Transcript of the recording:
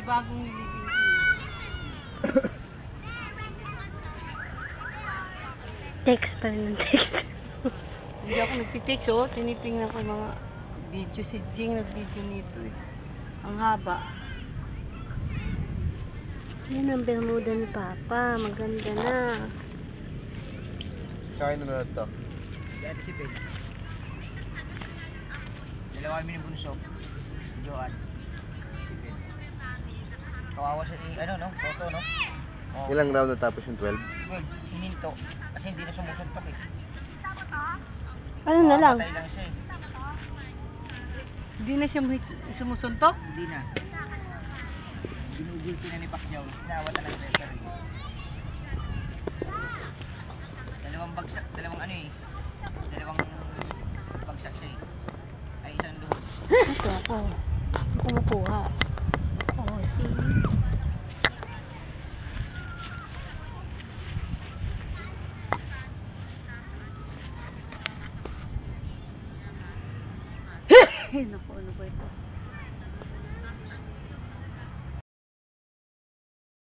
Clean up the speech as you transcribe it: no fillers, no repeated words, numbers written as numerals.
bagong nilibing ko. Text pa rin ng text. Hindi ako nagtitext, oh. Tinitingnan ko yung mga video. Si Jing nag-video nito, eh. Ang haba. Yan ang Bermuda ni Papa. Maganda na. Sa akin na to. Dati si Ben. Dalawa kami ni Bunso. Si Joan. Si Ben. Kawawa siya ni, ano no? Toto no? Oh. Ilang round na tapos yung 12? Well, hininto. Kasi hindi na sumusuntok eh. Ano na lang? Patay lang siya eh. Hindi na siya sumusuntok? Hindi na. Ginugulpi na ni Pacquiao. Sinawatan na ng referee. Dalawang bagsak, dalawang ano eh. Dalawang bagsak siya eh. Ay isang luhod. Ito ako. Kumukuha. Oh, see? Ay, naku, ano ba ito?